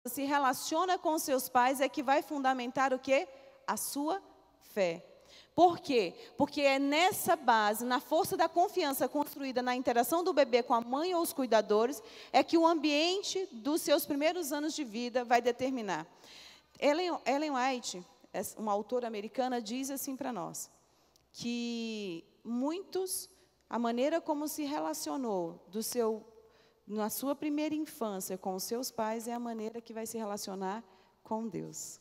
se relaciona com seus pais é que vai fundamentar o quê? A sua fé. Por quê? Porque é nessa base, na força da confiança construída na interação do bebê com a mãe ou os cuidadores, é que o ambiente dos seus primeiros anos de vida vai determinar. Ellen White, uma autora americana, diz assim para nós, que a maneira como se relacionou na sua primeira infância com os seus pais é a maneira que vai se relacionar com Deus.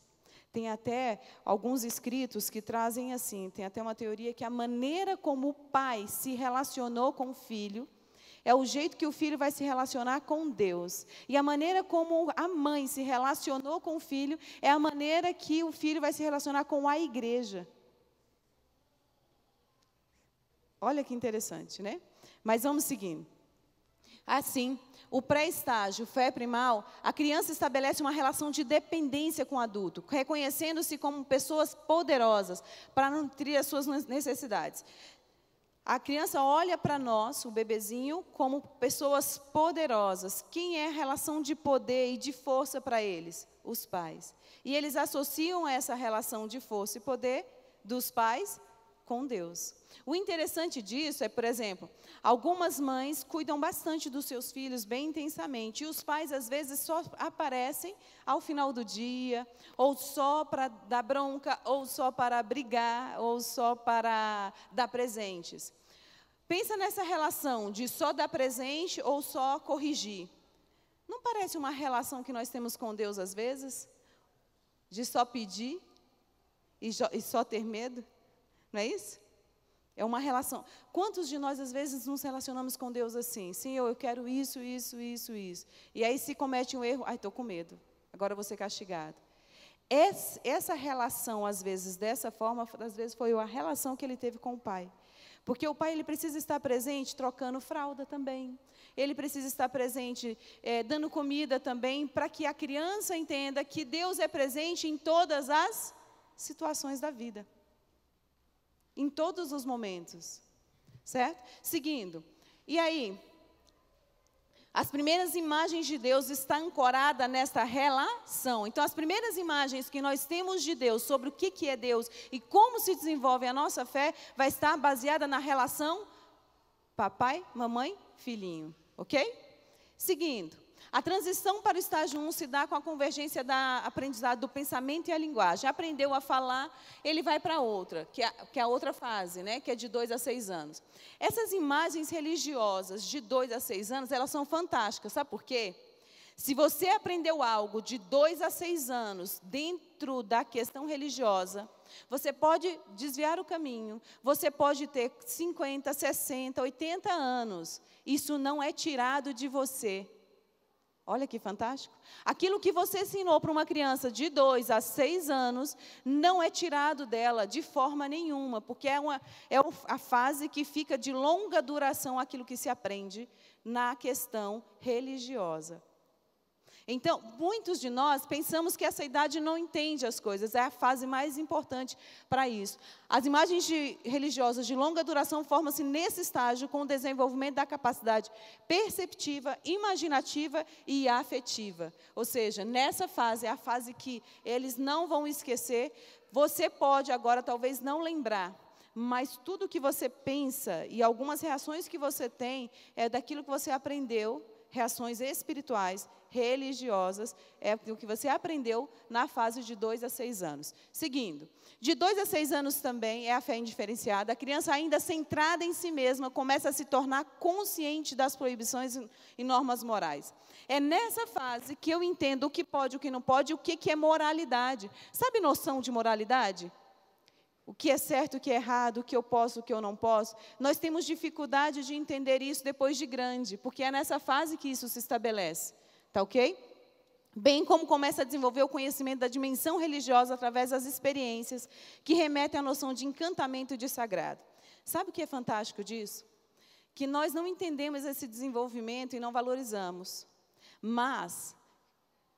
Tem até alguns escritos que trazem assim, tem até uma teoria que a maneira como o pai se relacionou com o filho é o jeito que o filho vai se relacionar com Deus. E a maneira como a mãe se relacionou com o filho é a maneira que o filho vai se relacionar com a igreja. Olha que interessante, né? Mas vamos seguindo. Assim, o pré-estágio, fé primal, a criança estabelece uma relação de dependência com o adulto, reconhecendo-se como pessoas poderosas para nutrir as suas necessidades. A criança olha para nós, o bebezinho, como pessoas poderosas. Quem é a relação de poder e de força para eles? Os pais. E eles associam essa relação de força e poder dos pais com Deus. O interessante disso é, por exemplo, algumas mães cuidam bastante dos seus filhos bem intensamente, e os pais, às vezes, só aparecem ao final do dia, ou só para dar bronca, ou só para brigar, ou só para dar presentes. Pensa nessa relação de só dar presente ou só corrigir. Não parece uma relação que nós temos com Deus, às vezes? De só pedir e só ter medo? Não é isso? É uma relação. Quantos de nós, às vezes, nos relacionamos com Deus assim? Senhor, eu quero isso, isso, isso, isso. E aí, se comete um erro, estou com medo. Agora eu vou ser castigado. Essa relação, às vezes, dessa forma, às vezes, foi a relação que ele teve com o pai. Porque o pai, ele precisa estar presente trocando fralda também. Ele precisa estar presente dando comida também, para que a criança entenda que Deus é presente em todas as situações da vida. Em todos os momentos, certo? Seguindo, e aí, as primeiras imagens de Deus estão ancoradas nessa relação. Então, as primeiras imagens que nós temos de Deus, sobre o que é Deus e como se desenvolve a nossa fé, vai estar baseada na relação papai, mamãe, filhinho, ok? Seguindo. A transição para o estágio 1 se dá com a convergência da aprendizado do pensamento e a linguagem. Aprendeu a falar, ele vai para outra, que é a outra fase, né, que é de 2 a 6 anos. Essas imagens religiosas de 2 a 6 anos, elas são fantásticas, sabe por quê? Se você aprendeu algo de 2 a 6 anos dentro da questão religiosa, você pode desviar o caminho, você pode ter 50, 60, 80 anos. Isso não é tirado de você. Olha que fantástico. Aquilo que você ensinou para uma criança de 2 a 6 anos, não é tirado dela de forma nenhuma, porque é a fase que fica de longa duração aquilo que se aprende na questão religiosa. Então, muitos de nós pensamos que essa idade não entende as coisas, é a fase mais importante para isso. As imagens religiosas de longa duração formam-se nesse estágio com o desenvolvimento da capacidade perceptiva, imaginativa e afetiva. Ou seja, nessa fase, é a fase que eles não vão esquecer. Você pode agora talvez não lembrar, mas tudo que você pensa e algumas reações que você tem é daquilo que você aprendeu, reações espirituais, religiosas, é o que você aprendeu na fase de 2 a 6 anos. Seguindo, de 2 a 6 anos também é a fé indiferenciada. A criança ainda centrada em si mesma começa a se tornar consciente das proibições e normas morais. É nessa fase que eu entendo o que pode, o que não pode, o que é moralidade. Sabe noção de moralidade? O que é certo, o que é errado, o que eu posso, o que eu não posso. Nós temos dificuldade de entender isso depois de grande, porque é nessa fase que isso se estabelece. Tá ok? Bem como começa a desenvolver o conhecimento da dimensão religiosa através das experiências que remetem à noção de encantamento e de sagrado. Sabe o que é fantástico disso? Que nós não entendemos esse desenvolvimento e não valorizamos. Mas,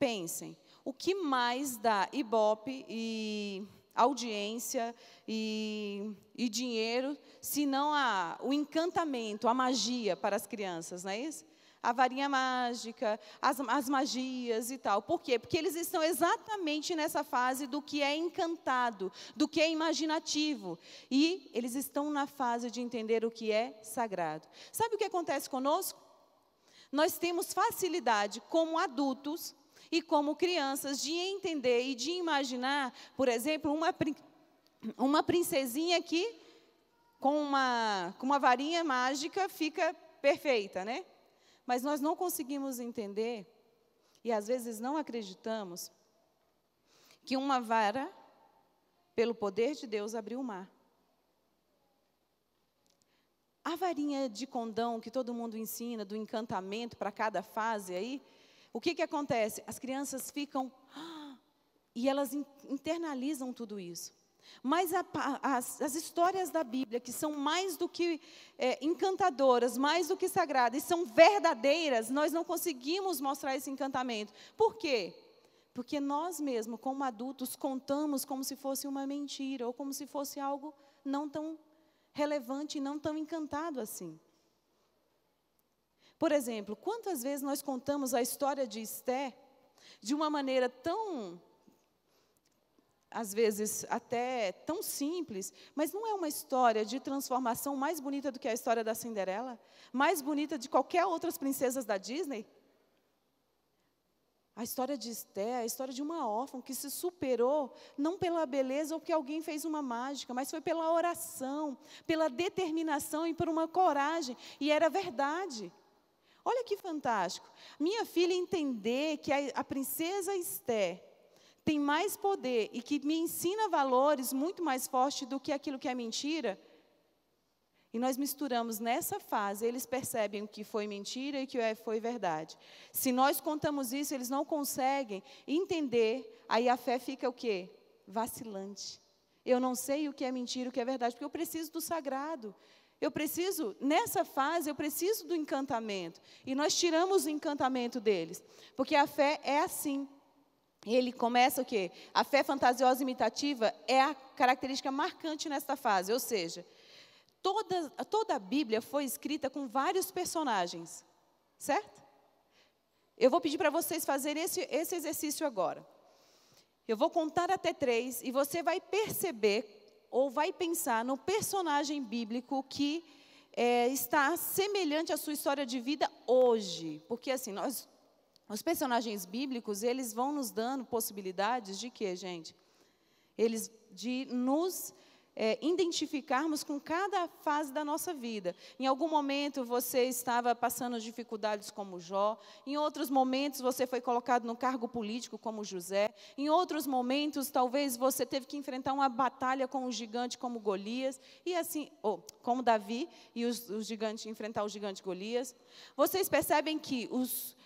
pensem, o que mais dá ibope e audiência e dinheiro, se não o encantamento, a magia para as crianças, não é isso? a varinha mágica, as magias e tal. Por quê? Porque eles estão exatamente nessa fase do que é encantado, do que é imaginativo. E eles estão na fase de entender o que é sagrado. Sabe o que acontece conosco? Nós temos facilidade, como adultos e como crianças, de entender e de imaginar, por exemplo, uma princesinha que, com uma varinha mágica, fica perfeita, né? Mas nós não conseguimos entender, e às vezes não acreditamos, que uma vara, pelo poder de Deus, abriu o mar. A varinha de condão que todo mundo ensina, do encantamento para cada fase aí, o que acontece? As crianças ficam, e elas internalizam tudo isso. Mas as histórias da Bíblia, que são mais do que encantadoras, mais do que sagradas, e são verdadeiras, nós não conseguimos mostrar esse encantamento. Por quê? Porque nós mesmos, como adultos, contamos como se fosse uma mentira, ou como se fosse algo não tão relevante e não tão encantado assim. Por exemplo, quantas vezes nós contamos a história de Esther de uma maneira tão, às vezes, até tão simples, mas não é uma história de transformação mais bonita do que a história da Cinderela? Mais bonita de qualquer outras princesas da Disney? A história de Esther é a história de uma órfã que se superou, não pela beleza ou porque alguém fez uma mágica, mas foi pela oração, pela determinação e por uma coragem. E era verdade. Olha que fantástico. Minha filha entender que a princesa Esther tem mais poder e que me ensina valores muito mais fortes do que aquilo que é mentira. E nós misturamos nessa fase, eles percebem o que foi mentira e o que foi verdade. Se nós contamos isso, eles não conseguem entender, aí a fé fica o quê? Vacilante. Eu não sei o que é mentira e o que é verdade, porque eu preciso do sagrado. Eu preciso, nessa fase, eu preciso do encantamento. E nós tiramos o encantamento deles, porque a fé é assim. Ele começa o quê? A fé fantasiosa imitativa é a característica marcante nesta fase, ou seja, toda a Bíblia foi escrita com vários personagens, certo? Eu vou pedir para vocês fazerem esse exercício agora. Eu vou contar até 3 e você vai perceber ou vai pensar no personagem bíblico que está semelhante à sua história de vida hoje. Porque assim, os personagens bíblicos, eles vão nos dando possibilidades de quê, gente? De nos identificarmos com cada fase da nossa vida. Em algum momento você estava passando dificuldades como Jó, em outros momentos você foi colocado no cargo político como José, em outros momentos talvez você teve que enfrentar uma batalha com um gigante como Golias, e assim, como Davi e os gigantes, enfrentar o gigante Golias. Vocês percebem que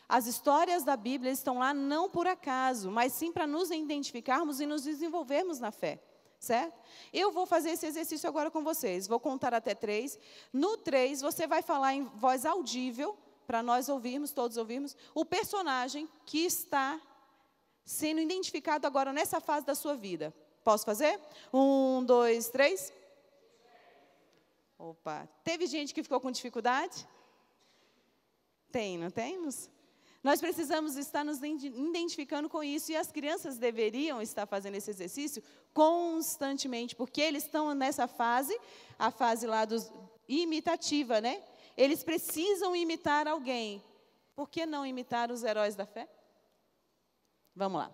as histórias da Bíblia estão lá não por acaso, mas sim para nos identificarmos e nos desenvolvermos na fé. Certo? Eu vou fazer esse exercício agora com vocês. Vou contar até 3. No 3, você vai falar em voz audível, para nós ouvirmos, todos ouvirmos, o personagem que está sendo identificado agora nessa fase da sua vida. Posso fazer? 1, 2, 3. Opa, teve gente que ficou com dificuldade? Tem, não temos? Nós precisamos estar nos identificando com isso, e as crianças deveriam estar fazendo esse exercício constantemente, porque eles estão nessa fase, a fase lá imitativa, né? Eles precisam imitar alguém. Por que não imitar os heróis da fé? Vamos lá.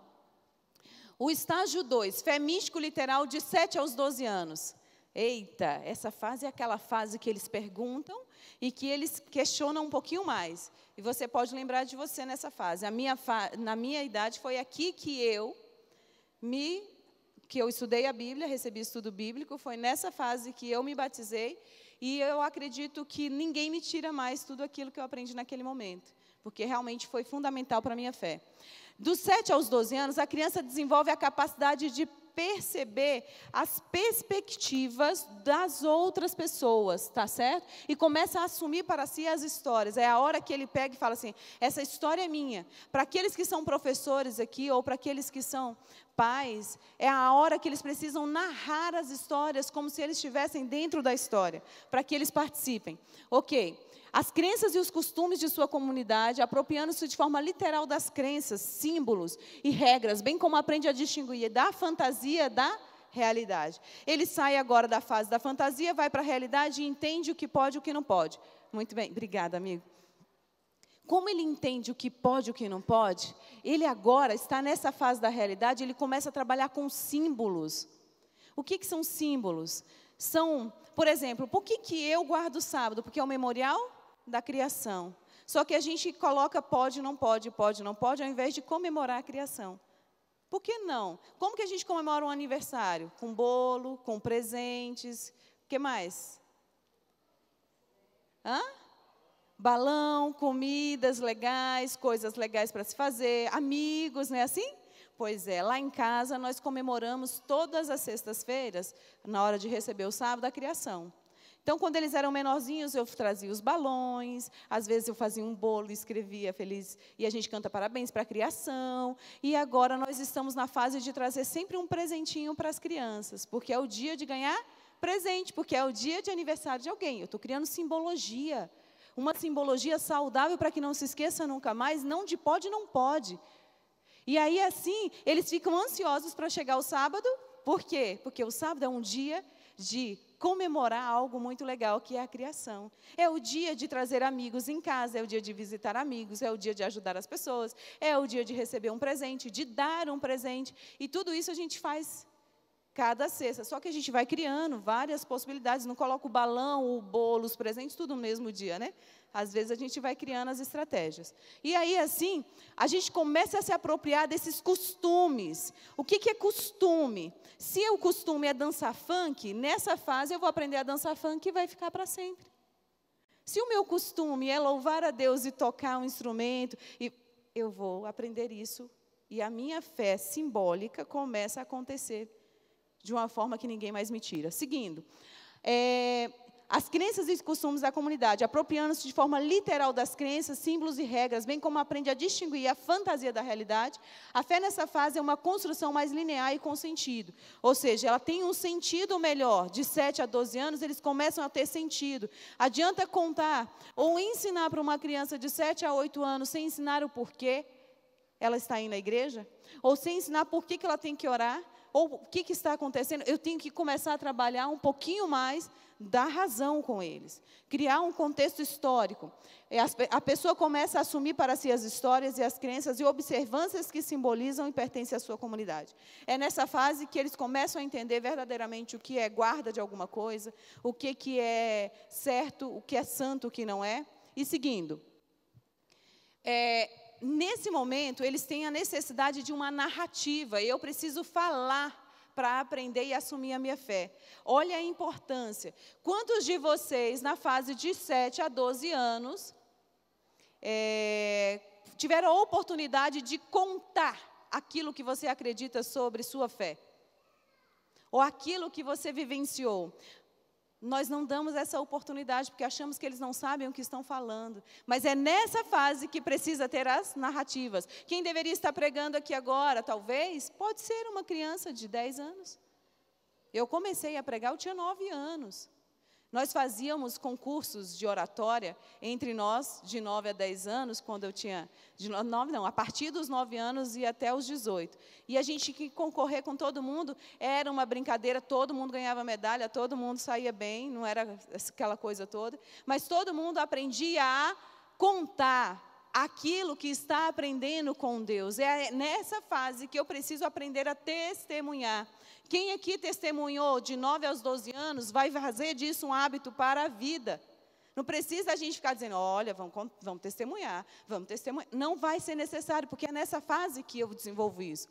O estágio 2, fé místico-literal de 7 aos 12 anos. Eita, essa fase é aquela fase que eles perguntam e que eles questionam um pouquinho mais. E você pode lembrar de você nessa fase. Na minha idade, foi aqui que eu estudei a Bíblia, recebi estudo bíblico, foi nessa fase que eu me batizei, e eu acredito que ninguém me tira mais tudo aquilo que eu aprendi naquele momento, porque realmente foi fundamental para a minha fé. Dos 7 aos 12 anos, a criança desenvolve a capacidade de perceber as perspectivas das outras pessoas, tá certo? E começa a assumir para si as histórias. É a hora que ele pega e fala assim, essa história é minha. Para aqueles que são professores aqui, ou para aqueles que são pais, é a hora que eles precisam narrar as histórias como se eles estivessem dentro da história, para que eles participem. Ok. as crenças e os costumes de sua comunidade, apropriando-se de forma literal das crenças, símbolos e regras, bem como aprende a distinguir da fantasia da realidade. Ele sai agora da fase da fantasia, vai para a realidade e entende o que pode e o que não pode. Muito bem, obrigada, amigo. Como ele entende o que pode e o que não pode, ele agora está nessa fase da realidade, ele começa a trabalhar com símbolos. O que são símbolos? São, por exemplo, por que eu guardo o sábado? Porque é o memorial da criação. Só que a gente coloca pode, não pode, ao invés de comemorar a criação. Por que não? Como que a gente comemora um aniversário? Com bolo, com presentes, o que mais? Balão, comidas legais, coisas legais para se fazer, amigos, não é assim? Pois é, lá em casa nós comemoramos todas as sextas-feiras, na hora de receber o sábado, a criação. Então, quando eles eram menorzinhos, eu trazia os balões, às vezes eu fazia um bolo e escrevia feliz, e a gente canta parabéns para a criação. E agora nós estamos na fase de trazer sempre um presentinho para as crianças, porque é o dia de ganhar presente, porque é o dia de aniversário de alguém. Eu estou criando simbologia, uma simbologia saudável para que não se esqueça nunca mais, não de pode, não pode. E aí, assim, eles ficam ansiosos para chegar o sábado. Por quê? Porque o sábado é um dia de comemorar algo muito legal, que é a criação. É o dia de trazer amigos em casa, é o dia de visitar amigos, é o dia de ajudar as pessoas, é o dia de receber um presente, de dar um presente. E tudo isso a gente faz cada sexta. Só que a gente vai criando várias possibilidades, não coloca o balão, o bolo, os presentes, tudo no mesmo dia, né? Às vezes a gente vai criando as estratégias. E aí, assim, a gente começa a se apropriar desses costumes. O que é costume? Se o costume é dançar funk, nessa fase eu vou aprender a dançar funk e vai ficar para sempre. Se o meu costume é louvar a Deus e tocar um instrumento, eu vou aprender isso. E a minha fé simbólica começa a acontecer de uma forma que ninguém mais me tira. Seguindo. As crenças e os costumes da comunidade, apropriando-se de forma literal das crenças, símbolos e regras, bem como aprende a distinguir a fantasia da realidade, a fé nessa fase é uma construção mais linear e com sentido. Ou seja, ela tem um sentido melhor. De 7 a 12 anos, eles começam a ter sentido. Adianta contar ou ensinar para uma criança de 7 a 8 anos, sem ensinar o porquê ela está indo à igreja? Ou sem ensinar por que ela tem que orar? Ou o que está acontecendo? Eu tenho que começar a trabalhar um pouquinho mais da razão com eles. Criar um contexto histórico. A pessoa começa a assumir para si as histórias e as crenças e observâncias que simbolizam e pertencem à sua comunidade. É nessa fase que eles começam a entender verdadeiramente o que é guarda de alguma coisa, o que é certo, o que é santo, o que não é. E seguindo. Nesse momento, eles têm a necessidade de uma narrativa. Eu preciso falar para aprender e assumir a minha fé. Olha a importância. Quantos de vocês, na fase de 7 a 12 anos, tiveram a oportunidade de contar aquilo que você acredita sobre sua fé? Ou aquilo que você vivenciou? Nós não damos essa oportunidade, porque achamos que eles não sabem o que estão falando. Mas é nessa fase que precisa ter as narrativas. Quem deveria estar pregando aqui agora, talvez, pode ser uma criança de 10 anos. Eu comecei a pregar, eu tinha 9 anos. Nós fazíamos concursos de oratória entre nós, de 9 a 10 anos, quando eu tinha... a partir dos 9 anos e até os 18. E a gente tinha que concorrer com todo mundo, era uma brincadeira, todo mundo ganhava medalha, todo mundo saía bem, não era aquela coisa toda, mas todo mundo aprendia a contar aquilo que está aprendendo com Deus. É nessa fase que eu preciso aprender a testemunhar. Quem aqui testemunhou de 9 aos 12 anos, vai fazer disso um hábito para a vida. Não precisa a gente ficar dizendo, olha, vamos testemunhar, vamos testemunhar. Não vai ser necessário, porque é nessa fase que eu desenvolvo isso.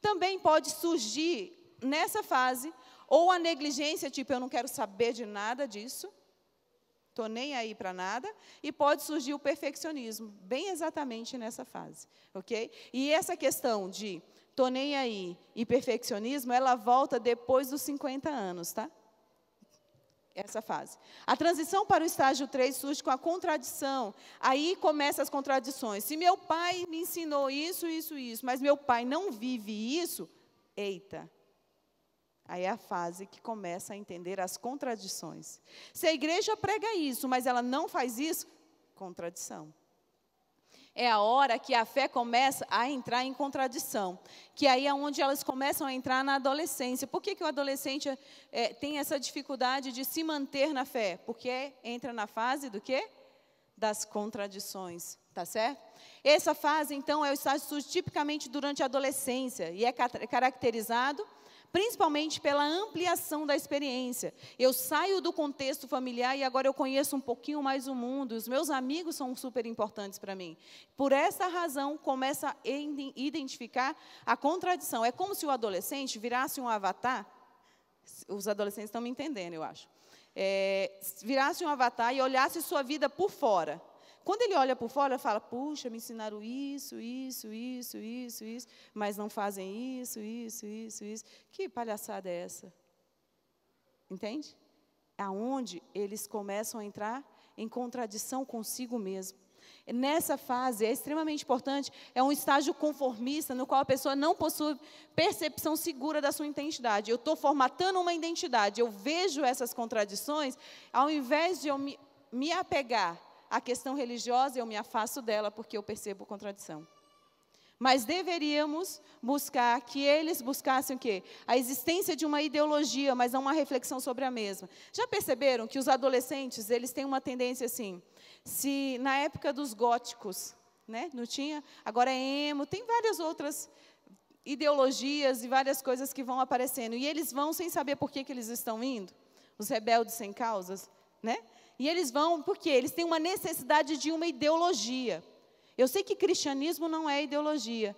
Também pode surgir, nessa fase, ou a negligência, tipo, eu não quero saber de nada disso, estou nem aí para nada, e pode surgir o perfeccionismo, bem exatamente nessa fase, ok? E essa questão de estou nem aí e perfeccionismo, ela volta depois dos 50 anos, tá? Essa fase. A transição para o estágio 3 surge com a contradição. Aí começam as contradições. Se meu pai me ensinou isso, mas meu pai não vive isso, eita. Aí é a fase que começa a entender as contradições. Se a igreja prega isso, mas ela não faz isso, Contradição. É a hora que a fé começa a entrar em contradição, que aí é onde elas começam a entrar na adolescência. Por que o adolescente tem essa dificuldade de se manter na fé? Porque entra na fase do quê? Das contradições, tá certo? Essa fase, então, é o estágio que surge tipicamente durante a adolescência e é caracterizado principalmente pela ampliação da experiência. Eu saio do contexto familiar e agora eu conheço um pouquinho mais o mundo, os meus amigos são super importantes para mim. Por essa razão, começa a identificar a contradição. É como se o adolescente virasse um avatar, os adolescentes estão me entendendo, eu acho. Virasse um avatar e olhasse sua vida por fora. Quando ele olha por fora, ele fala, puxa, me ensinaram isso, mas não fazem isso. Que palhaçada é essa? Entende? Aonde eles começam a entrar em contradição consigo mesmo. Nessa fase, é extremamente importante, é um estágio conformista, no qual a pessoa não possui percepção segura da sua identidade. Eu estou formatando uma identidade, eu vejo essas contradições, ao invés de eu me apegar a questão religiosa, eu me afasto dela porque eu percebo contradição. Mas deveríamos buscar que eles buscassem o quê? A existência de uma ideologia, mas não uma reflexão sobre a mesma. Já perceberam que os adolescentes, eles têm uma tendência assim, se na época dos góticos, né, não tinha, agora é emo, tem várias outras ideologias e várias coisas que vão aparecendo, e eles vão sem saber por que eles estão indo, os rebeldes sem causas, né? E eles vão porque eles têm uma necessidade de uma ideologia. Eu sei que cristianismo não é ideologia,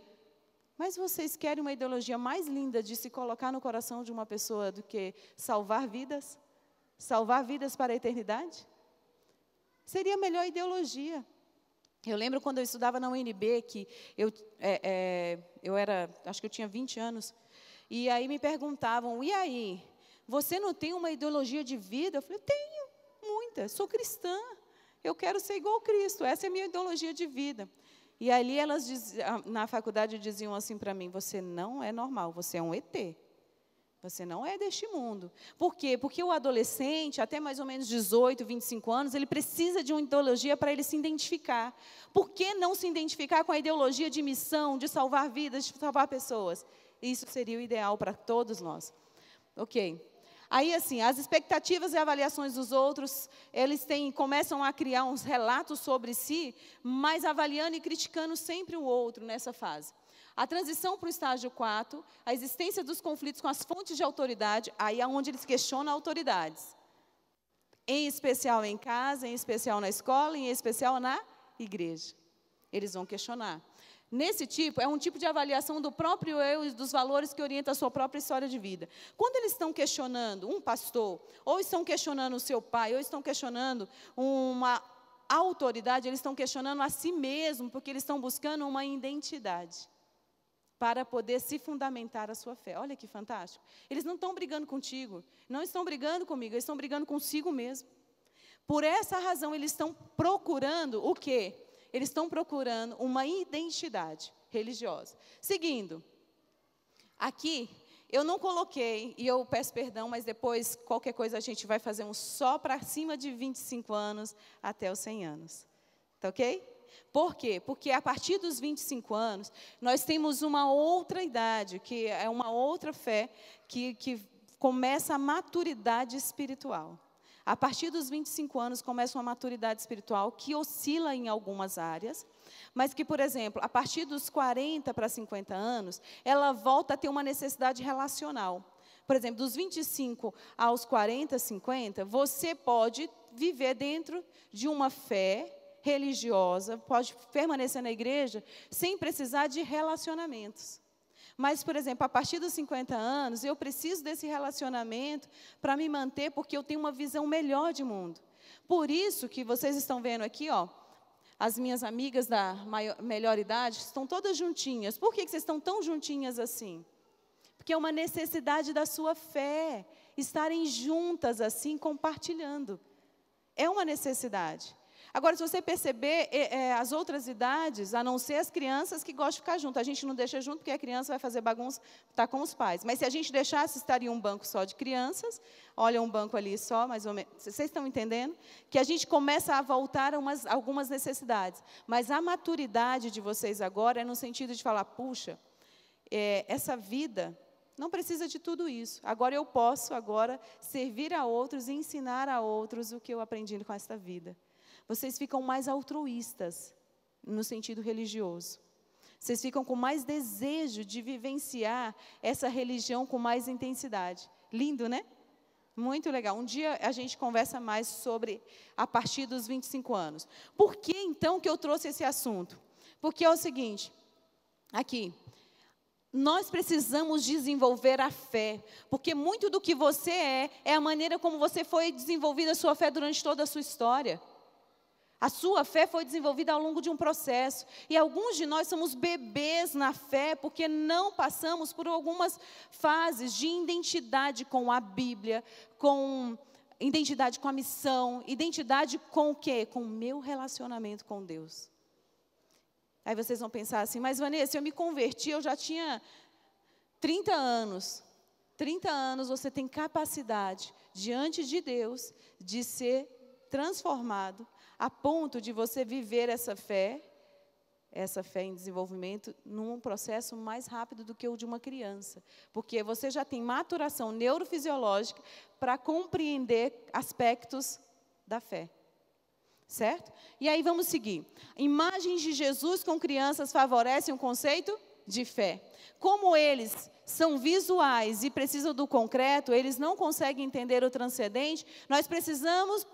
mas vocês querem uma ideologia mais linda de se colocar no coração de uma pessoa do que salvar vidas? Salvar vidas para a eternidade? Seria a melhor ideologia. Eu lembro quando eu estudava na UNB, que eu era, acho que eu tinha 20 anos, e aí me perguntavam, e aí, você não tem uma ideologia de vida? Eu falei, tenho. Muita, sou cristã, eu quero ser igual a Cristo, essa é a minha ideologia de vida. E ali elas na faculdade diziam assim para mim, você não é normal, você é um ET, você não é deste mundo. Por quê? Porque o adolescente, até mais ou menos 18, 25 anos, ele precisa de uma ideologia para ele se identificar. Por que não se identificar com a ideologia de missão, de salvar vidas, de salvar pessoas? Isso seria o ideal para todos nós. Ok. Aí, assim, as expectativas e avaliações dos outros, eles começam a criar uns relatos sobre si, mas avaliando e criticando sempre o outro nessa fase. A transição para o estágio 4, a existência dos conflitos com as fontes de autoridade, aí é onde eles questionam autoridades. Em especial em casa, em especial na escola, em especial na igreja. Eles vão questionar. Nesse tipo, é um tipo de avaliação do próprio eu e dos valores que orienta a sua própria história de vida. Quando eles estão questionando um pastor, ou estão questionando o seu pai, ou estão questionando uma autoridade, eles estão questionando a si mesmo, porque eles estão buscando uma identidade para poder se fundamentar a sua fé. Olha que fantástico. Eles não estão brigando contigo, não estão brigando comigo, eles estão brigando consigo mesmo. Por essa razão, eles estão procurando o quê? Eles estão procurando uma identidade religiosa. Seguindo, aqui, eu não coloquei, e eu peço perdão, mas depois, qualquer coisa, a gente vai fazer um só para cima de 25 anos até os 100 anos. Tá ok? Por quê? Porque a partir dos 25 anos, nós temos uma outra idade, que é uma outra fé, que começa a maturidade espiritual. A partir dos 25 anos, começa uma maturidade espiritual que oscila em algumas áreas, mas que, por exemplo, a partir dos 40 para 50 anos, ela volta a ter uma necessidade relacional. Por exemplo, dos 25 aos 40, 50, você pode viver dentro de uma fé religiosa, pode permanecer na igreja, sem precisar de relacionamentos. Mas, por exemplo, a partir dos 50 anos, eu preciso desse relacionamento para me manter, porque eu tenho uma visão melhor de mundo. Por isso que vocês estão vendo aqui, ó, as minhas amigas da melhor idade estão todas juntinhas. Por que vocês estão tão juntinhas assim? Porque é uma necessidade da sua fé, estarem juntas assim, compartilhando. É uma necessidade. Agora, se você perceber, as outras idades, a não ser as crianças que gostam de ficar junto. A gente não deixa junto porque a criança vai fazer bagunça, está com os pais. Mas se a gente deixasse, estaria um banco só de crianças. Olha, um banco ali só, mais ou menos. Vocês estão entendendo? Que a gente começa a voltar a algumas necessidades. Mas a maturidade de vocês agora é no sentido de falar, puxa, essa vida não precisa de tudo isso. Agora eu posso servir a outros e ensinar a outros o que eu aprendi com esta vida. Vocês ficam mais altruístas, no sentido religioso. Vocês ficam com mais desejo de vivenciar essa religião com mais intensidade. Lindo, né? Muito legal. Um dia a gente conversa mais sobre a partir dos 25 anos. Por que, então, que eu trouxe esse assunto? Porque é o seguinte, aqui, nós precisamos desenvolver a fé, porque muito do que você é a maneira como você foi desenvolvida a sua fé durante toda a sua história. A sua fé foi desenvolvida ao longo de um processo. E alguns de nós somos bebês na fé, porque não passamos por algumas fases de identidade com a Bíblia, com identidade com a missão, identidade com o quê? Com o meu relacionamento com Deus. Aí vocês vão pensar assim, mas Vanessa, eu me converti, eu já tinha 30 anos. 30 anos você tem capacidade, diante de Deus, de ser transformado, a ponto de você viver essa fé em desenvolvimento, num processo mais rápido do que o de uma criança. Porque você já tem maturação neurofisiológica para compreender aspectos da fé. Certo? E aí vamos seguir. Imagens de Jesus com crianças favorecem o conceito de fé. Como eles são visuais e precisam do concreto, eles não conseguem entender o transcendente, nós precisamos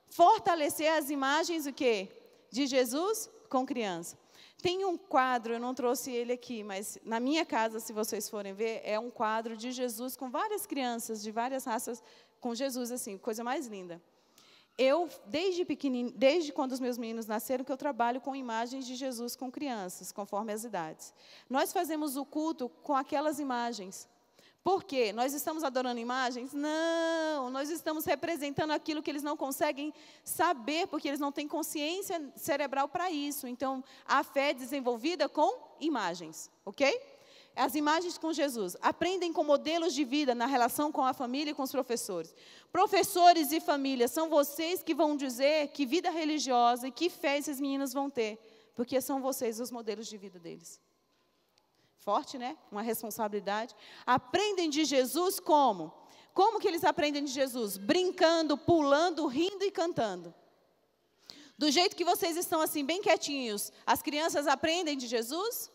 fortalecer as imagens o quê? De Jesus com criança. Tem um quadro, eu não trouxe ele aqui, mas na minha casa, se vocês forem ver, é um quadro de Jesus com várias crianças de várias raças, com Jesus assim, coisa mais linda. Eu, desde pequenininho, desde quando os meus meninos nasceram, que eu trabalho com imagens de Jesus com crianças, conforme as idades. Nós fazemos o culto com aquelas imagens. Por quê? Nós estamos adorando imagens? Não, nós estamos representando aquilo que eles não conseguem saber, porque eles não têm consciência cerebral para isso. Então, a fé é desenvolvida com imagens, ok? As imagens com Jesus. Aprendem com modelos de vida na relação com a família e com os professores. Professores e família, são vocês que vão dizer que vida religiosa e que fé esses meninos vão ter, porque são vocês os modelos de vida deles. Forte, né? Uma responsabilidade. Aprendem de Jesus como? Como que eles aprendem de Jesus? Brincando, pulando, rindo e cantando. Do jeito que vocês estão assim, bem quietinhos, as crianças aprendem de Jesus?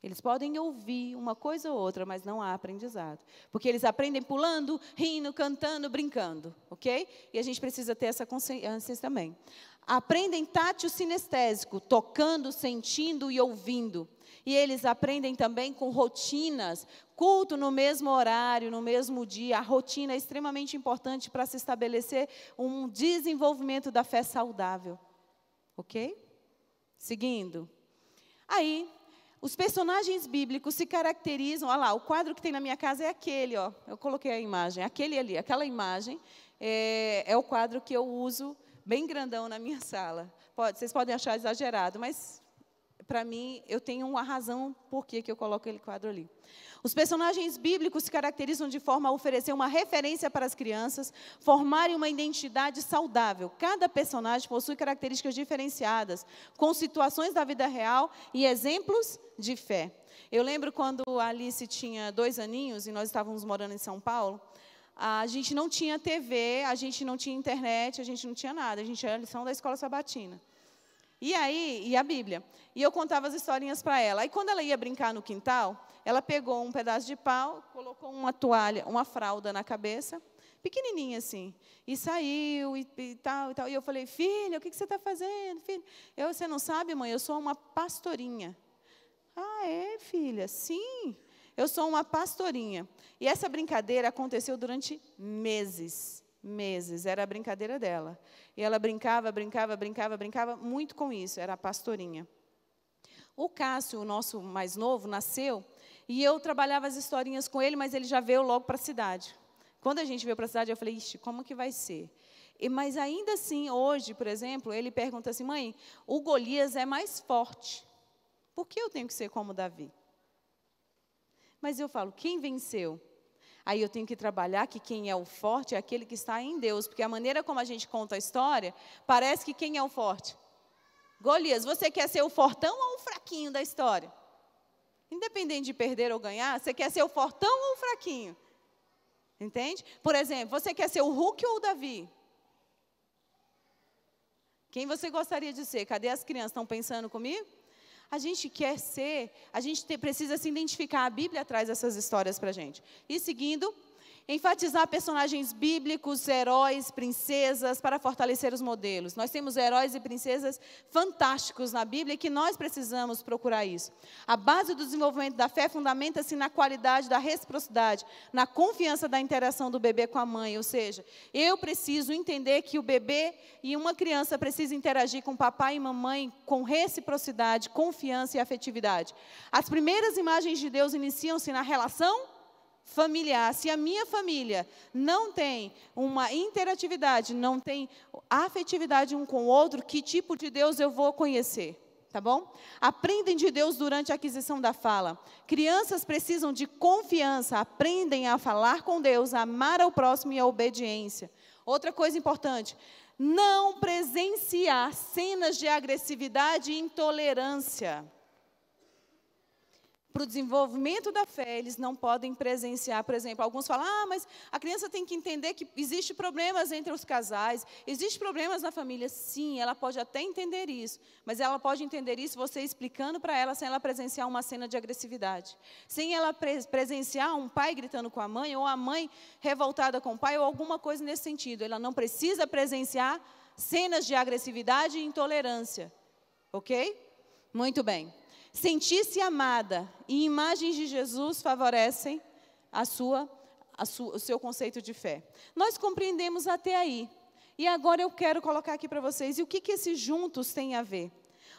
Eles podem ouvir uma coisa ou outra, mas não há aprendizado. Porque eles aprendem pulando, rindo, cantando, brincando, ok? E a gente precisa ter essa consciência também. Aprendem tátil sinestésico, tocando, sentindo e ouvindo. E eles aprendem também com rotinas, culto no mesmo horário, no mesmo dia. A rotina é extremamente importante para se estabelecer um desenvolvimento da fé saudável. Ok? Seguindo. Aí, os personagens bíblicos se caracterizam, olha lá, o quadro que tem na minha casa é aquele, ó. Eu coloquei a imagem, aquele ali, aquela imagem é o quadro que eu uso bem grandão na minha sala. Vocês podem achar exagerado, mas para mim, eu tenho uma razão por que eu coloco aquele quadro ali. Os personagens bíblicos se caracterizam de forma a oferecer uma referência para as crianças, formarem uma identidade saudável. Cada personagem possui características diferenciadas, com situações da vida real e exemplos de fé. Eu lembro quando a Alice tinha 2 aninhos e nós estávamos morando em São Paulo, a gente não tinha TV, a gente não tinha internet, a gente não tinha nada, a gente tinha a lição da escola sabatina. E a Bíblia. E eu contava as historinhas para ela. Aí, quando ela ia brincar no quintal, ela pegou um pedaço de pau, colocou uma toalha, uma fralda na cabeça, pequenininha assim, e saiu e tal, e tal. E eu falei, filha, o que você está fazendo, filha? Você não sabe, mãe, eu sou uma pastorinha. Ah, é, filha? Sim, eu sou uma pastorinha. E essa brincadeira aconteceu durante meses. Era a brincadeira dela. E ela brincava muito com isso, era a pastorinha. O Cássio, o nosso mais novo, nasceu, e eu trabalhava as historinhas com ele, mas ele já veio logo para a cidade. Quando a gente veio para a cidade, eu falei, ixi, como que vai ser? Mas ainda assim, hoje, por exemplo, ele pergunta assim: mãe, o Golias é mais forte. Por que eu tenho que ser como Davi? Mas eu falo, quem venceu? Aí eu tenho que trabalhar que quem é o forte é aquele que está em Deus. Porque a maneira como a gente conta a história, parece que quem é o forte? Golias, você quer ser o fortão ou o fraquinho da história? Independente de perder ou ganhar, você quer ser o fortão ou o fraquinho? Entende? Por exemplo, você quer ser o Hulk ou o Davi? Quem você gostaria de ser? Cadê as crianças? Estão pensando comigo? A gente quer ser, precisa se identificar. A Bíblia traz essas histórias para a gente. E seguindo, enfatizar personagens bíblicos, heróis, princesas, para fortalecer os modelos. Nós temos heróis e princesas fantásticos na Bíblia e que nós precisamos procurar isso. A base do desenvolvimento da fé fundamenta-se na qualidade da reciprocidade, na confiança da interação do bebê com a mãe. Ou seja, eu preciso entender que o bebê e uma criança precisam interagir com papai e mamãe com reciprocidade, confiança e afetividade. As primeiras imagens de Deus iniciam-se na relação familiar. Se a minha família não tem uma interatividade, não tem afetividade um com o outro, que tipo de Deus eu vou conhecer? Tá bom? Aprendem de Deus durante a aquisição da fala. Crianças precisam de confiança, aprendem a falar com Deus, a amar ao próximo e a obediência. Outra coisa importante, não presenciar cenas de agressividade e intolerância. Para o desenvolvimento da fé, eles não podem presenciar, por exemplo, alguns falam, mas a criança tem que entender que existe problemas entre os casais, existe problemas na família. Sim, ela pode até entender isso, mas ela pode entender isso você explicando para ela, sem ela presenciar uma cena de agressividade, sem ela presenciar um pai gritando com a mãe, ou a mãe revoltada com o pai, ou alguma coisa nesse sentido. Ela não precisa presenciar cenas de agressividade e intolerância, ok? Muito bem. Sentir-se amada e imagens de Jesus favorecem o seu conceito de fé. Nós compreendemos até aí. E agora eu quero colocar aqui para vocês, e o que esses juntos têm a ver?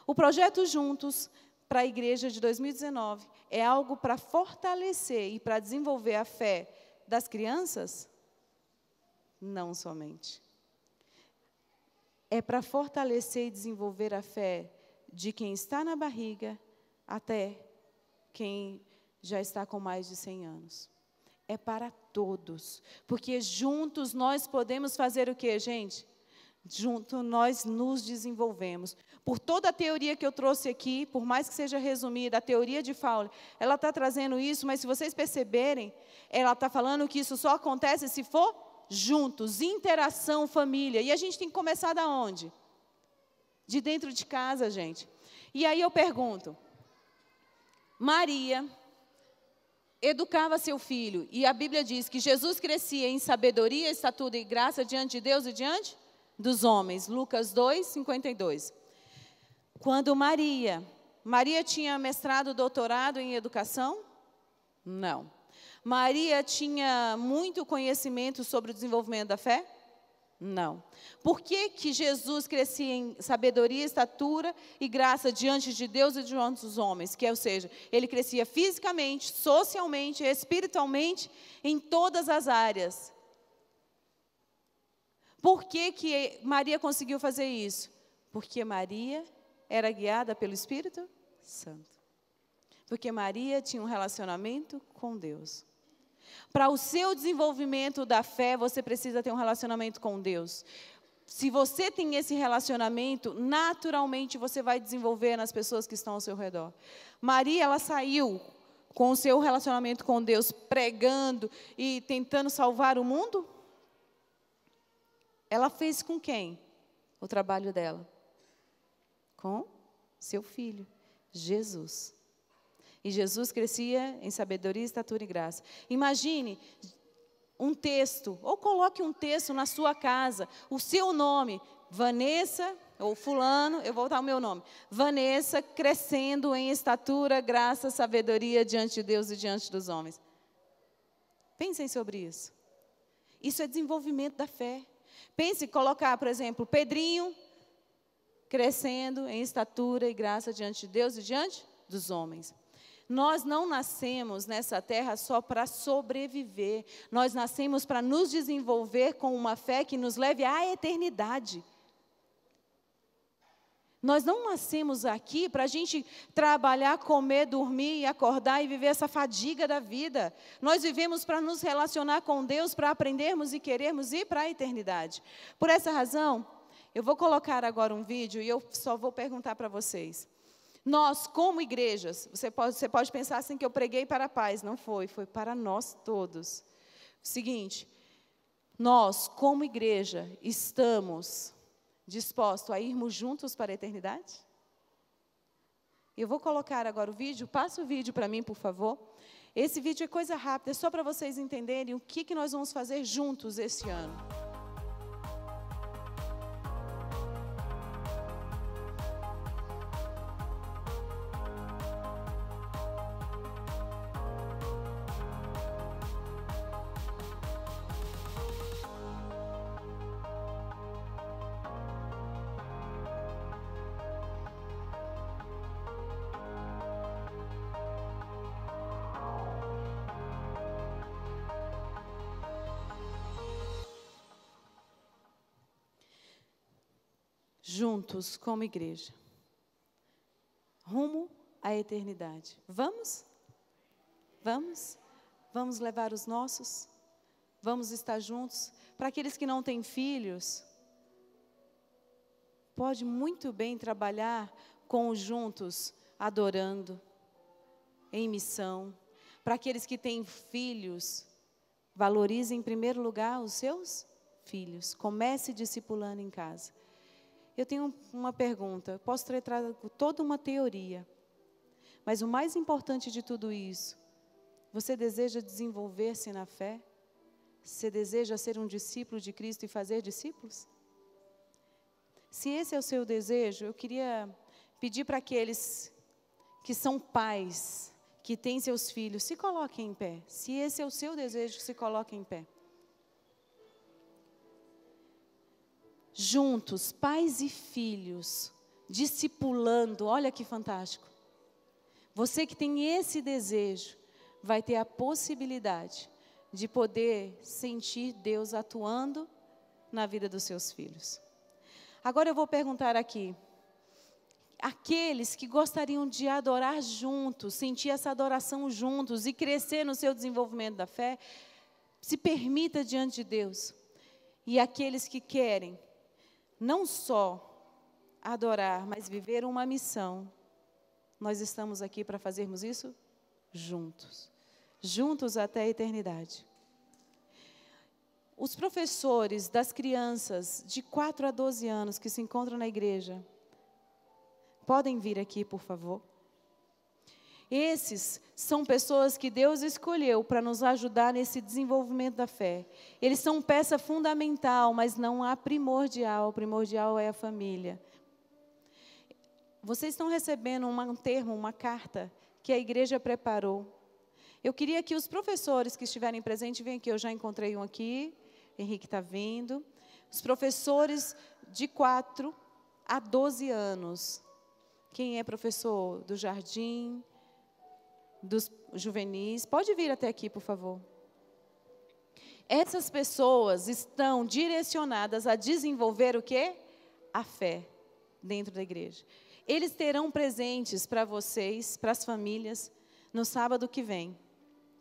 O projeto Juntos para a Igreja de 2019 é algo para fortalecer e para desenvolver a fé das crianças? Não somente. É para fortalecer e desenvolver a fé de quem está na barriga, até quem já está com mais de 100 anos. É para todos, porque juntos nós podemos fazer o quê, gente? Juntos nós nos desenvolvemos. Por toda a teoria que eu trouxe aqui, por mais que seja resumida, a teoria de Fowler, ela está trazendo isso, mas se vocês perceberem, ela está falando que isso só acontece se for juntos, interação, família. E a gente tem que começar da onde? De dentro de casa, gente. E aí eu pergunto, Maria educava seu filho, e a Bíblia diz que Jesus crescia em sabedoria, estatura e graça diante de Deus e diante dos homens. Lucas 2, 52. Quando Maria tinha mestrado, doutorado em educação? Não. Maria tinha muito conhecimento sobre o desenvolvimento da fé? Não. Por que Jesus crescia em sabedoria, estatura e graça diante de Deus e diante dos homens? Ou seja, ele crescia fisicamente, socialmente, espiritualmente, em todas as áreas. Por que Maria conseguiu fazer isso? Porque Maria era guiada pelo Espírito Santo. Porque Maria tinha um relacionamento com Deus. Para o seu desenvolvimento da fé, você precisa ter um relacionamento com Deus. Se você tem esse relacionamento, naturalmente você vai desenvolver nas pessoas que estão ao seu redor. Maria, ela saiu com o seu relacionamento com Deus, pregando e tentando salvar o mundo? Ela fez com quem o trabalho dela? Com seu filho, Jesus. E Jesus crescia em sabedoria, estatura e graça. Imagine um texto, ou coloque um texto na sua casa, o seu nome, Vanessa, ou fulano, eu vou botar o meu nome, Vanessa crescendo em estatura, graça, sabedoria diante de Deus e diante dos homens. Pensem sobre isso. Isso é desenvolvimento da fé. Pense em colocar, por exemplo, Pedrinho crescendo em estatura e graça diante de Deus e diante dos homens. Nós não nascemos nessa terra só para sobreviver. Nós nascemos para nos desenvolver com uma fé que nos leve à eternidade. Nós não nascemos aqui para a gente trabalhar, comer, dormir, acordar e viver essa fadiga da vida. Nós vivemos para nos relacionar com Deus, para aprendermos e querermos ir para a eternidade. Por essa razão, eu vou colocar agora um vídeo e eu só vou perguntar para vocês. Nós, como igrejas, você pode pensar assim que eu preguei para a paz. Não foi, foi para nós todos. O seguinte, nós, como igreja, estamos dispostos a irmos juntos para a eternidade? Eu vou colocar agora o vídeo. Passa o vídeo para mim, por favor. Esse vídeo é coisa rápida, é só para vocês entenderem o que nós vamos fazer juntos esse ano. Juntos, como igreja, rumo à eternidade. Vamos? Vamos? Vamos levar os nossos? Vamos estar juntos? Para aqueles que não têm filhos, pode muito bem trabalhar com os juntos, adorando, em missão. Para aqueles que têm filhos, valorize em primeiro lugar os seus filhos. Comece discipulando em casa. Eu tenho uma pergunta, posso ter trazido toda uma teoria, mas o mais importante de tudo isso, você deseja desenvolver-se na fé? Você deseja ser um discípulo de Cristo e fazer discípulos? Se esse é o seu desejo, eu queria pedir para aqueles que são pais, que têm seus filhos, se coloquem em pé. Se esse é o seu desejo, se coloquem em pé. Juntos, pais e filhos, discipulando, olha que fantástico. Você que tem esse desejo, vai ter a possibilidade de poder sentir Deus atuando na vida dos seus filhos. Agora eu vou perguntar aqui, aqueles que gostariam de adorar juntos, sentir essa adoração juntos e crescer no seu desenvolvimento da fé, se permita diante de Deus. E aqueles que querem não só adorar, mas viver uma missão, nós estamos aqui para fazermos isso juntos. Juntos até a eternidade. Os professores das crianças de 4 a 12 anos que se encontram na igreja, podem vir aqui, por favor. Esses são pessoas que Deus escolheu para nos ajudar nesse desenvolvimento da fé. Eles são peça fundamental, mas não a primordial. O primordial é a família. Vocês estão recebendo um termo, uma carta que a igreja preparou. Eu queria que os professores que estiverem presentes, venham aqui, eu já encontrei um aqui, Henrique está vindo. Os professores de 4 a 12 anos. Quem é professor do jardim, dos juvenis, pode vir até aqui, por favor. Essas pessoas estão direcionadas a desenvolver o quê? A fé dentro da igreja. Eles terão presentes para vocês, para as famílias, no sábado que vem.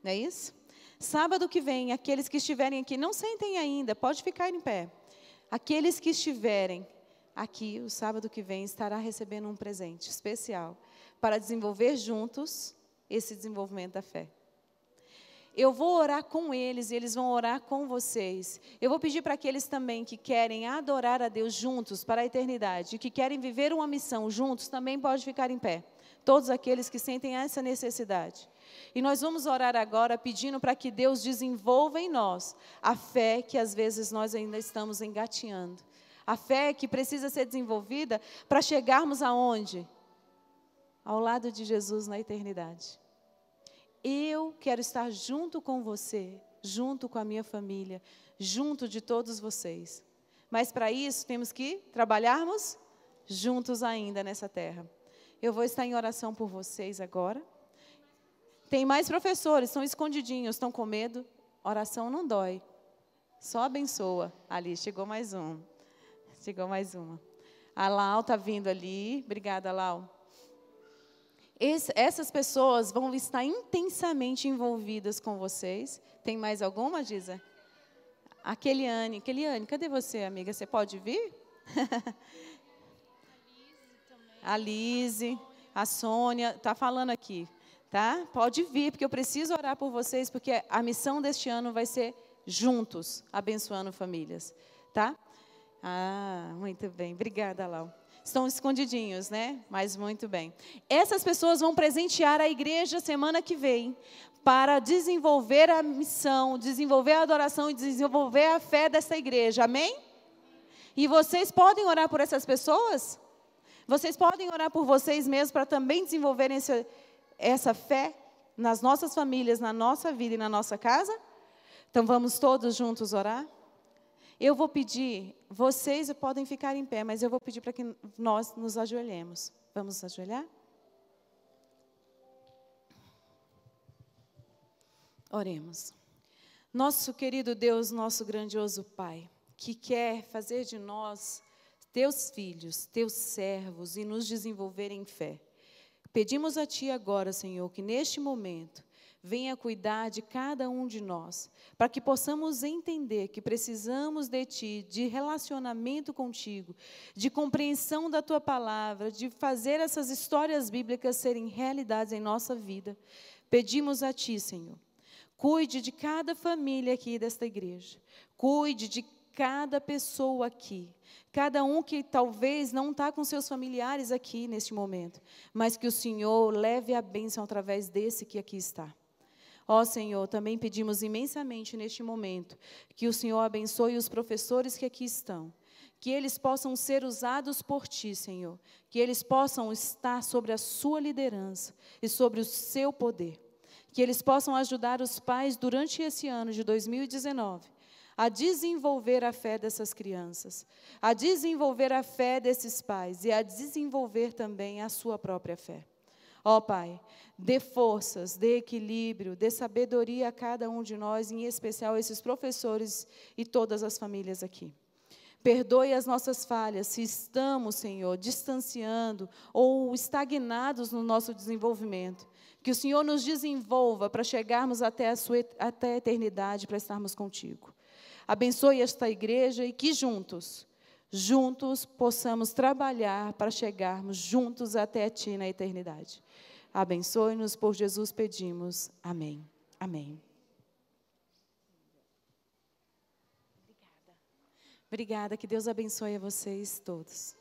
Não é isso? Sábado que vem, aqueles que estiverem aqui, não sentem ainda, pode ficar em pé. Aqueles que estiverem aqui, o sábado que vem, estará recebendo um presente especial para desenvolver juntos esse desenvolvimento da fé. Eu vou orar com eles e eles vão orar com vocês. Eu vou pedir para aqueles também que querem adorar a Deus juntos para a eternidade, que querem viver uma missão juntos, também pode ficar em pé. Todos aqueles que sentem essa necessidade. E nós vamos orar agora pedindo para que Deus desenvolva em nós a fé que às vezes nós ainda estamos engatinhando. A fé que precisa ser desenvolvida para chegarmos aonde? Ao lado de Jesus na eternidade. Eu quero estar junto com você, junto com a minha família, junto de todos vocês. Mas para isso temos que trabalharmos juntos ainda nessa terra. Eu vou estar em oração por vocês agora. Tem mais professores, estão escondidinhos, estão com medo. Oração não dói, só abençoa. Ali, chegou mais um. Chegou mais uma. A Lau está vindo ali. Obrigada, Lau. Essas pessoas vão estar intensamente envolvidas com vocês. Tem mais alguma, Giza? A Keliane, cadê você, amiga? Você pode vir? A Lise, a Sônia, está falando aqui, tá? Pode vir, porque eu preciso orar por vocês, porque a missão deste ano vai ser juntos, abençoando famílias, tá? Ah, muito bem. Obrigada, Lau. Estão escondidinhos, né? Mas muito bem. Essas pessoas vão presentear a igreja semana que vem para desenvolver a missão, desenvolver a adoração e desenvolver a fé dessa igreja. Amém? E vocês podem orar por essas pessoas? Vocês podem orar por vocês mesmos para também desenvolverem essa fé nas nossas famílias, na nossa vida e na nossa casa? Então, vamos todos juntos orar? Eu vou pedir, vocês podem ficar em pé, mas eu vou pedir para que nós nos ajoelhemos. Vamos nos ajoelhar? Oremos. Nosso querido Deus, nosso grandioso Pai, que quer fazer de nós teus filhos, teus servos e nos desenvolver em fé. Pedimos a Ti agora, Senhor, que neste momento venha cuidar de cada um de nós, para que possamos entender que precisamos de Ti, de relacionamento contigo, de compreensão da Tua palavra, de fazer essas histórias bíblicas serem realidades em nossa vida. Pedimos a Ti, Senhor, cuide de cada família aqui desta igreja, cuide de cada pessoa aqui, cada um que talvez não está com seus familiares aqui neste momento, mas que o Senhor leve a bênção através desse que aqui está. Ó Senhor, também pedimos imensamente neste momento que o Senhor abençoe os professores que aqui estão, que eles possam ser usados por Ti, Senhor, que eles possam estar sobre a Sua liderança e sobre o Seu poder, que eles possam ajudar os pais durante esse ano de 2019 a desenvolver a fé dessas crianças, a desenvolver a fé desses pais e a desenvolver também a sua própria fé. Ó Pai, dê forças, dê equilíbrio, dê sabedoria a cada um de nós, em especial esses professores e todas as famílias aqui. Perdoe as nossas falhas, se estamos, Senhor, distanciando ou estagnados no nosso desenvolvimento. Que o Senhor nos desenvolva para chegarmos até a eternidade, para estarmos contigo. Abençoe esta igreja e que juntos possamos trabalhar para chegarmos juntos até Ti na eternidade. Abençoe-nos, por Jesus pedimos. Amém. Amém. Obrigada, que Deus abençoe a vocês todos.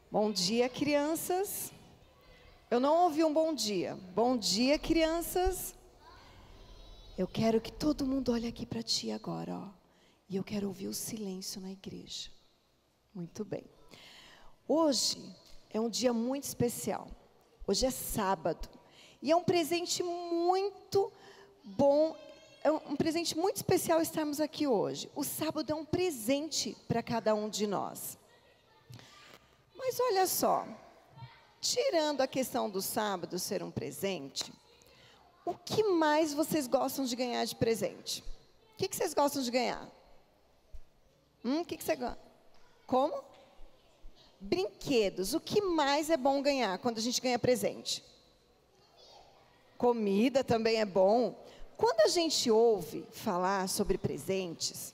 Bom dia, crianças. Eu não ouvi um bom dia. Bom dia, crianças. Eu quero que todo mundo olhe aqui para ti agora, ó. E eu quero ouvir o silêncio na igreja. Muito bem. Hoje é um dia muito especial. Hoje é sábado. E é um presente muito bom, é um presente muito especial estarmos aqui hoje. O sábado é um presente para cada um de nós. Mas olha só, tirando a questão do sábado ser um presente, O que mais vocês gostam de ganhar de presente? O que vocês gostam de ganhar? O que você gosta? Como? Brinquedos. O que mais é bom ganhar quando a gente ganha presente? Comida também é bom. Quando a gente ouve falar sobre presentes,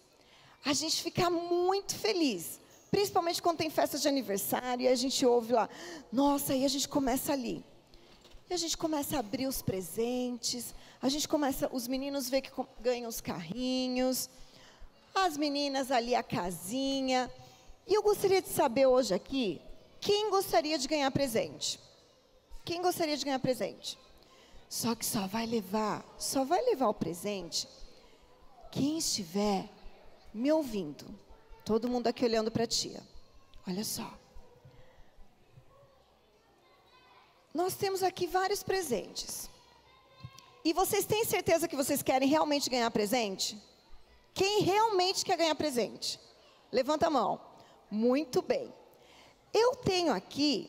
a gente fica muito feliz. Principalmente quando tem festa de aniversário e a gente ouve lá, nossa, aí a gente começa ali. E a gente começa a abrir os presentes, os meninos veem que ganham os carrinhos, as meninas ali a casinha. E eu gostaria de saber hoje aqui, quem gostaria de ganhar presente? Quem gostaria de ganhar presente? Só que só vai levar o presente quem estiver me ouvindo. Todo mundo aqui olhando para a tia. Olha só. Nós temos aqui vários presentes. E vocês têm certeza que vocês querem realmente ganhar presente? Quem realmente quer ganhar presente? Levanta a mão. Muito bem. Eu tenho aqui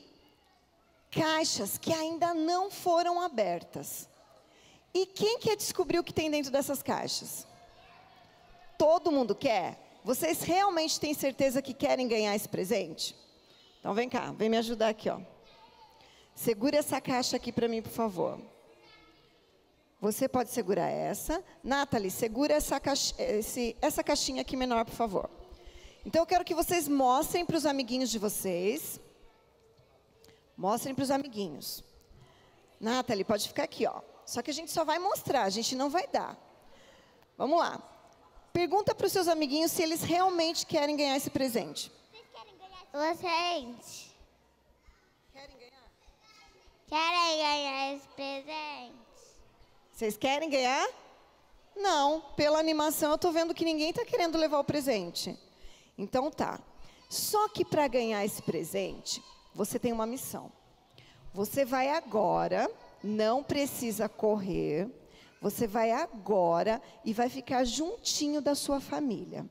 caixas que ainda não foram abertas. E quem quer descobrir o que tem dentro dessas caixas? Todo mundo quer? Vocês realmente têm certeza que querem ganhar esse presente? Então vem cá, vem me ajudar aqui, ó. Segura essa caixa aqui para mim, por favor. Você pode segurar essa. Nathalie, segura essa caixinha aqui menor, por favor. Então eu quero que vocês mostrem para os amiguinhos de vocês. Mostrem para os amiguinhos. Nathalie, pode ficar aqui, ó. Só que a gente só vai mostrar, a gente não vai dar. Vamos lá. Pergunta para os seus amiguinhos se eles realmente querem ganhar esse presente. Vocês querem ganhar esse presente? Querem ganhar? Querem ganhar esse presente? Vocês querem ganhar? Não, pela animação eu estou vendo que ninguém está querendo levar o presente. Então tá. Só que para ganhar esse presente, você tem uma missão. Você vai agora, não precisa correr, você vai agora e vai ficar juntinho da sua família.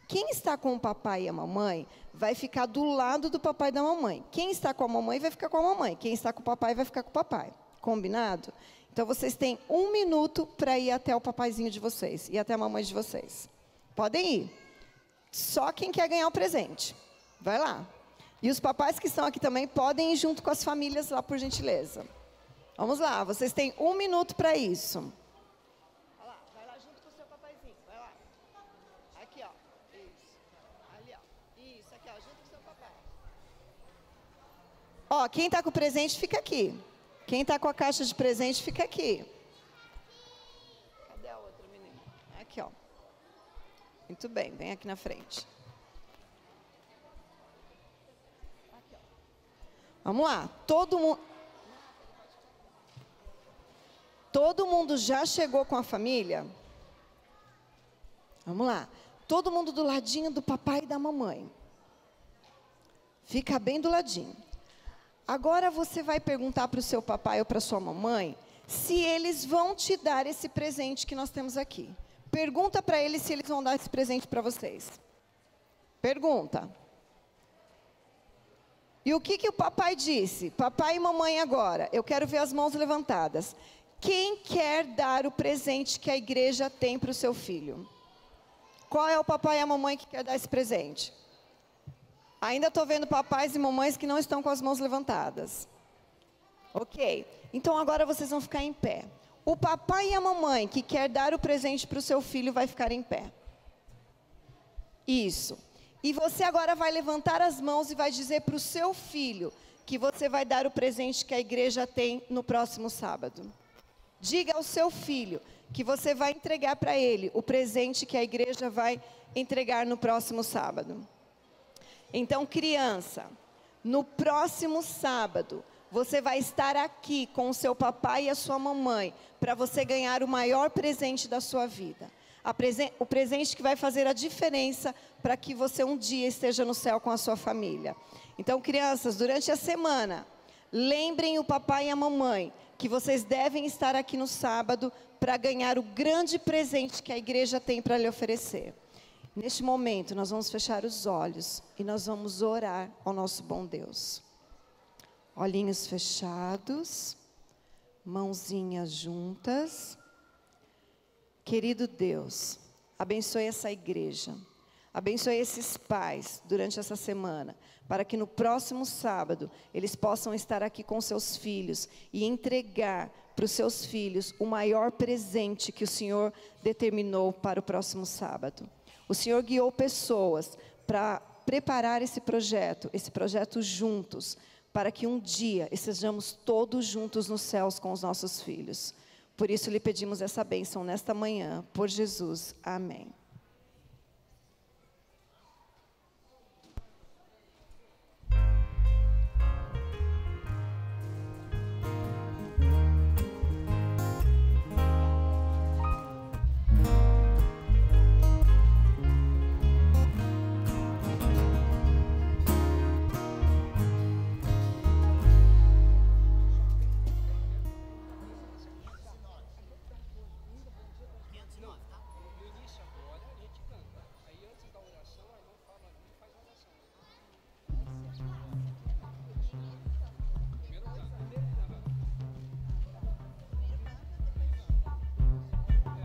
Quem está com o papai e a mamãe vai ficar do lado do papai e da mamãe. Quem está com a mamãe vai ficar com a mamãe. Quem está com o papai vai ficar com o papai. Combinado? Então vocês têm 1 minuto para ir até o papaizinho de vocês e até a mamãe de vocês. Podem ir. Só quem quer ganhar o presente. Vai lá. E os papais que estão aqui também podem ir junto com as famílias lá, por gentileza. Vamos lá, vocês têm 1 minuto para isso. Vai lá junto com o seu papaizinho. Vai lá. Aqui, ó. Isso. Ali, ó. Isso, aqui, ó. Junto com o seu papai. Ó, quem está com o presente, fica aqui. Quem está com a caixa de presente, fica aqui. Cadê a outra menina? Aqui, ó. Muito bem, vem aqui na frente. Aqui, ó. Vamos lá. Todo mundo já chegou com a família? Vamos lá. Todo mundo do ladinho do papai e da mamãe. Fica bem do ladinho. Agora você vai perguntar para o seu papai ou para a sua mamãe se eles vão te dar esse presente que nós temos aqui. Pergunta para eles se eles vão dar esse presente para vocês. Pergunta. E o que o papai disse? Papai e mamãe agora, eu quero ver as mãos levantadas. Quem quer dar o presente que a igreja tem para o seu filho? Qual é o papai e a mamãe que quer dar esse presente? Ainda estou vendo papais e mamães que não estão com as mãos levantadas. Ok. Então agora vocês vão ficar em pé. O papai e a mamãe que quer dar o presente para o seu filho vai ficar em pé. Isso. E você agora vai levantar as mãos e vai dizer para o seu filho que você vai dar o presente que a igreja tem no próximo sábado. Diga ao seu filho que você vai entregar para ele o presente que a igreja vai entregar no próximo sábado. Então, criança, no próximo sábado, você vai estar aqui com o seu papai e a sua mamãe para você ganhar o maior presente da sua vida. O presente que vai fazer a diferença para que você um dia esteja no céu com a sua família. Então, crianças, durante a semana, lembrem o papai e a mamãe que vocês devem estar aqui no sábado para ganhar o grande presente que a igreja tem para lhe oferecer. Neste momento, nós vamos fechar os olhos e nós vamos orar ao nosso bom Deus. Olhinhos fechados, Mãozinhas juntas. Querido Deus, abençoe essa igreja. Abençoe esses pais durante essa semana, para que no próximo sábado eles possam estar aqui com seus filhos e entregar para os seus filhos o maior presente que o Senhor determinou para o próximo sábado. O Senhor guiou pessoas para preparar esse projeto juntos, para que um dia estejamos todos juntos nos céus com os nossos filhos. Por isso lhe pedimos essa bênção nesta manhã, por Jesus. Amém.